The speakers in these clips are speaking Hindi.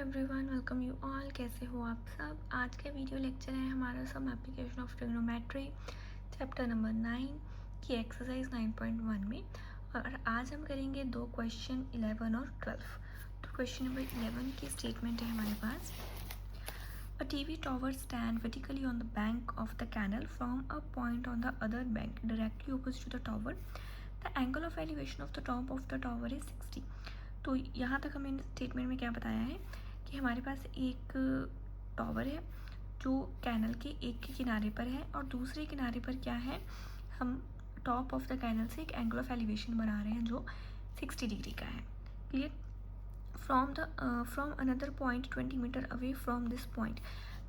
Everyone, welcome you all. कैसे हो आप सब। आज का वीडियो लेक्चर है हमारा some application of trigonometry chapter number 9 की एक्सरसाइज 9.1 में। और आज हम करेंगे दो क्वेश्चन 11 और 12। तो क्वेश्चन नंबर 11 की स्टेटमेंट है हमारे पास। A TV tower stand vertically on the bank of the canal from a point on the other bank directly opposite to the tower. The angle of elevation of the top of the tower is 60. तो यहाँ तक हमें स्टेटमेंट में क्या बताया है कि हमारे पास एक टावर है जो कैनल के एक के किनारे पर है और दूसरे किनारे पर क्या है, हम टॉप ऑफ द कैनल से एक एंगल ऑफ एलिवेशन बना रहे हैं जो 60 डिग्री का है। Clear. From another point 20 metre away from this point,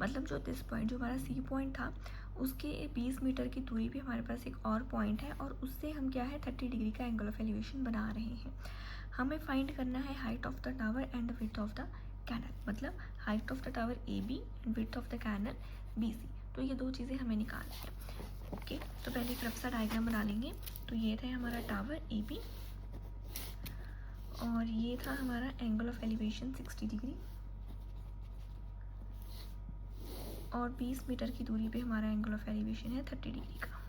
मतलब जो दिस पॉइंट जो हमारा सी पॉइंट था उसके 20 मीटर की दूरी पे हमारे पास एक और पॉइंट है और उससे हम क्या है 30 डिग्री का एंगल ऑफ एलिवेशन बना रहे हैं। हमें फाइंड करना है height of the tower and the width of the canal, मतलब height of the tower A B and width of the canal B C. तो ये दो चीज़ें हमें निकालनी है। ओके, तो पहले एक रफ सा डायग्राम बना लेंगे। तो ये था हमारा टावर ए बी और ये था हमारा एंगल ऑफ एलिवेशन 60 डिग्री और 20 मीटर की दूरी पे हमारा एंगल ऑफ एलिवेशन है 30 डिग्री का।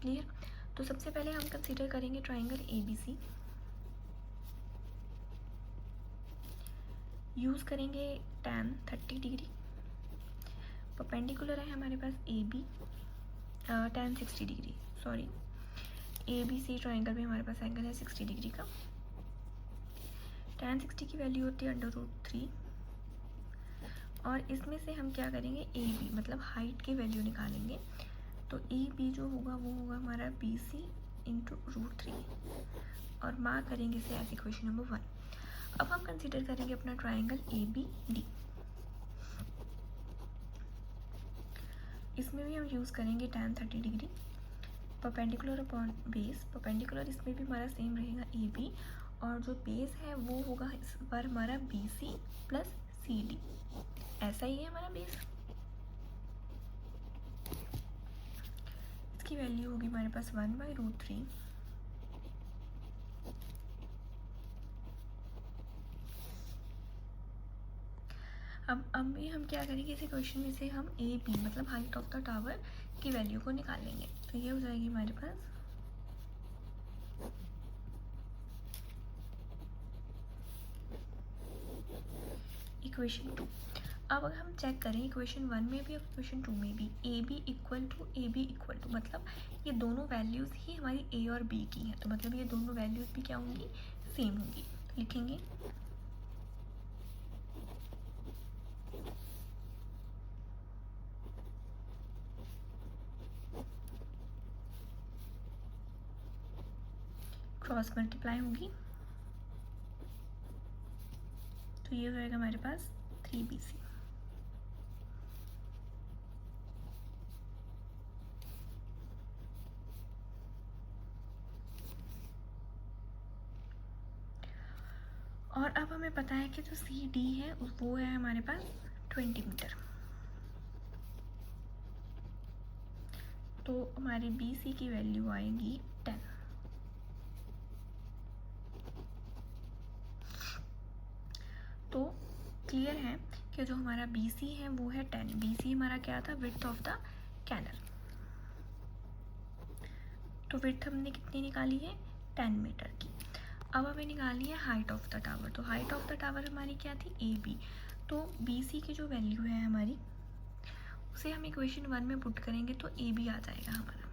क्लियर। तो सबसे पहले हम कंसीडर करेंगे ट्राइंगल ABC। यूज़ करेंगे tan 30 डिग्री। परपेंडिकुलर है हमारे पास AB tan 60 degree, sorry ABC triangle में हमारे पास एंगल है 60 डिग्री का। tan 60 की वैल्यू होती है √3 और इसमें से हम क्या करेंगे AB मतलब हाइट की वैल्यू निकालेंगे। तो AB जो होगा वो होगा हमारा BC इंटू √3 और मार्क करेंगे इसे एज इक्वेशन नंबर 1। अब हम कंसीडर करेंगे अपना ट्राइंगल ABD। इसमें भी हम यूज़ करेंगे tan 30 degree. Perpendicular upon base, perpendicular इसमें भी हमारा सेम रहेगा AB और जो बेस है वो होगा इस बार हमारा BC प्लस CD। ऐसा ही है हमारा बेस। इसकी वैल्यू होगी हमारे पास 1/√3। अब भी हम क्या करेंगे, इस इक्वेशन में से हम AB मतलब हाइट ऑफ द टावर की वैल्यू को निकालेंगे। तो ये हो जाएगी हमारे पास इक्वेशन 2। अब अगर हम चेक करें इक्वेशन 1 में भी और इक्वेशन 2 में भी AB इक्वल टू मतलब ये दोनों वैल्यूज़ ही हमारी A और B की हैं, तो मतलब ये दोनों वैल्यूज़ भी क्या होंगी, सेम होंगी। लिखेंगे क्रॉस मल्टीप्लाई होगी तो ये हो जाएगा हमारे पास 3BC। और अब हमें पता है कि जो CD है वो है हमारे पास 20 मीटर। तो हमारी BC की वैल्यू आएगी 10। तो क्लियर है कि जो हमारा BC है वो है 10। BC हमारा क्या था, विड्थ ऑफ द कैनल। तो विड्थ हमने कितनी निकाली है 10 मीटर की। अब हमें निकालनी है हाइट ऑफ द टावर। तो हाइट ऑफ द टावर हमारी क्या थी AB। तो BC की जो वैल्यू है हमारी उसे हम इक्वेशन 1 में पुट करेंगे तो AB आ जाएगा हमारा।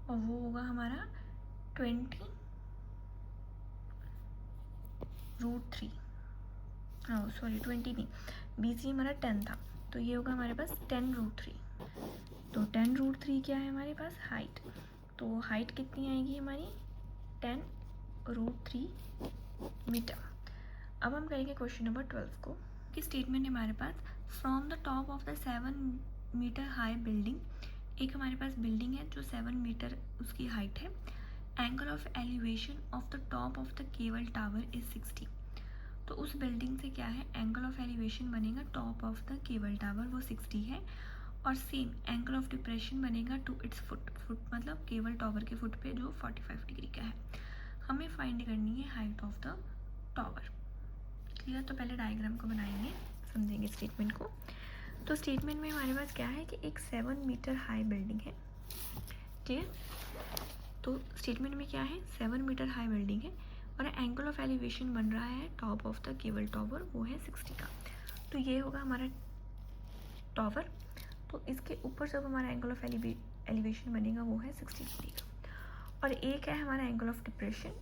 और वो होगा हमारा 20√3। हाँ सॉरी 20 नहीं, BC हमारा 10 था तो ये होगा हमारे पास 10√3। तो 10√3 क्या है हमारे पास, हाइट। तो हाइट कितनी आएगी हमारी 10√3 मीटर। अब हम करेंगे क्वेश्चन नंबर 12 को। की स्टेटमेंट है हमारे पास, from the top of the 7 metre high building, एक हमारे पास बिल्डिंग है जो 7 मीटर उसकी हाइट है। Angle of elevation of the top of the cable tower is 60। तो उस बिल्डिंग से क्या है, एंगल ऑफ एलिवेशन बनेगा top of the cable tower, वो 60 है, और सेम एंगल ऑफ डिप्रेशन बनेगा टू इट्स फुट मतलब केबल टावर के फुट पे जो 45 डिग्री का है। हमें फाइंड करनी है height of the tower. Clear? तो पहले डायग्राम को बनाएंगे, समझेंगे स्टेटमेंट को। तो स्टेटमेंट में हमारे पास क्या है कि एक 7 मीटर हाई बिल्डिंग है। क्लियर? तो स्टेटमेंट में क्या है, 7 मीटर हाई बिल्डिंग है और एंगल ऑफ एलिवेशन बन रहा है top of the cable tower, वो है 60 का। तो ये होगा हमारा टावर। तो इसके ऊपर जब हमारा एंगल ऑफ एलिवेशन बनेगा वो है 60 डिग्री का, और एक है हमारा एंगल ऑफ डिप्रेशन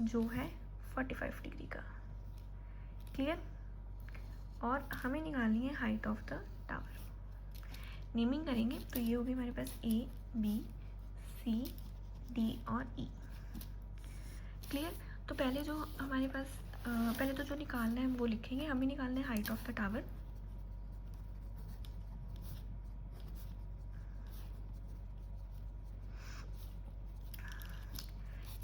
जो है 45 डिग्री का। क्लियर? और हमें निकालनी है height of the tower. Naming करेंगे तो ये होगी हमारे पास A, B, C, D और E। क्लियर? तो पहले जो हमारे पास पहले तो जो निकालना है वो लिखेंगे। हमें निकालना है हाइट ऑफ द टावर।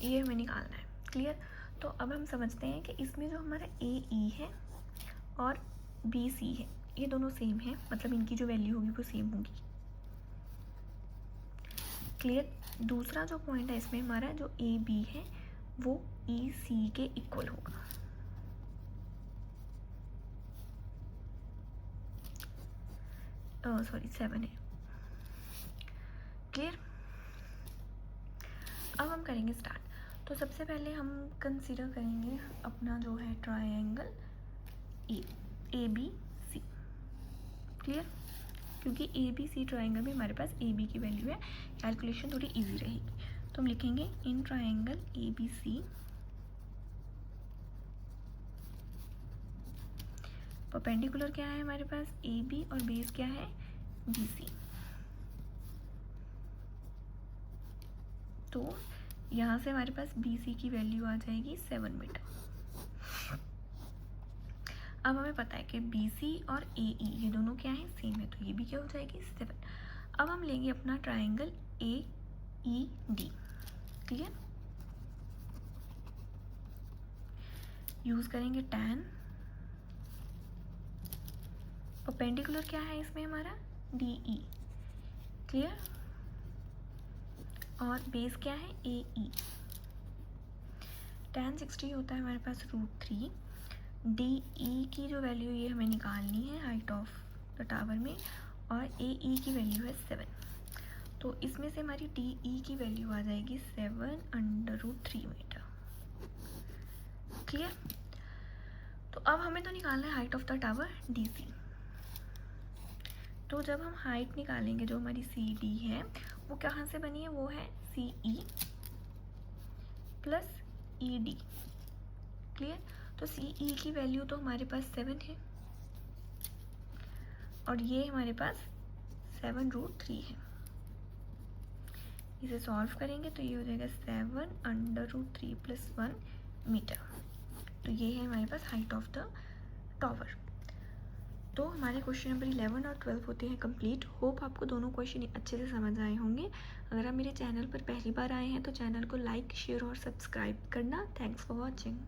ये हमें निकालना है। क्लियर? तो अब हम समझते हैं कि इसमें जो हमारा AE है और BC है, ये दोनों सेम है, मतलब इनकी जो वैल्यू होगी वो सेम होगी। क्लियर? दूसरा जो पॉइंट है इसमें हमारा जो AB है वो EC के इक्वल होगा। सॉरी 7 है। क्लियर? अब हम करेंगे स्टार्ट। तो सबसे पहले हम कंसीडर करेंगे अपना जो है ट्रायंगल ABC। क्लियर? क्योंकि ABC ट्रायंगल में हमारे पास AB की वैल्यू है, कैलकुलेशन थोड़ी इजी रहेगी। तो हम लिखेंगे इन ट्रायंगल ABC परपेंडिकुलर क्या है हमारे पास AB और बेस क्या है BC। तो यहाँ से हमारे पास BC की वैल्यू आ जाएगी 7 मीटर। अब हमें पता है कि BC और AE ये दोनों क्या है, सेम है, तो ये भी क्या हो जाएगी 7। अब हम लेंगे अपना ट्रायंगल AED। क्लियर? यूज करेंगे tan। परपेंडिकुलर क्या है इसमें हमारा DE। क्लियर? और बेस क्या है AE। tan 60 होता है हमारे पास √3। DE की जो वैल्यू ये हमें निकालनी है हाइट ऑफ द टावर में, और AE की वैल्यू है 7। तो इसमें से हमारी DE की वैल्यू आ जाएगी 7√3 मीटर। क्लियर? तो अब हमें तो निकालना है height of the tower DC। तो जब हम हाइट निकालेंगे जो हमारी CD है वो कहाँ से बनी है, वो है CE प्लस ED। क्लियर? तो CE की वैल्यू तो हमारे पास 7 है और ये हमारे पास 7√3 है। इसे सॉल्व करेंगे तो ये हो जाएगा 7√3 + 1 मीटर। तो ये है हमारे पास हाइट ऑफ द टावर। तो हमारे क्वेश्चन नंबर 11 और 12 होते हैं कंप्लीट। होप आपको दोनों क्वेश्चन अच्छे से समझ आए होंगे। अगर आप मेरे चैनल पर पहली बार आए हैं तो चैनल को लाइक, शेयर और सब्सक्राइब करना। Thanks for watching.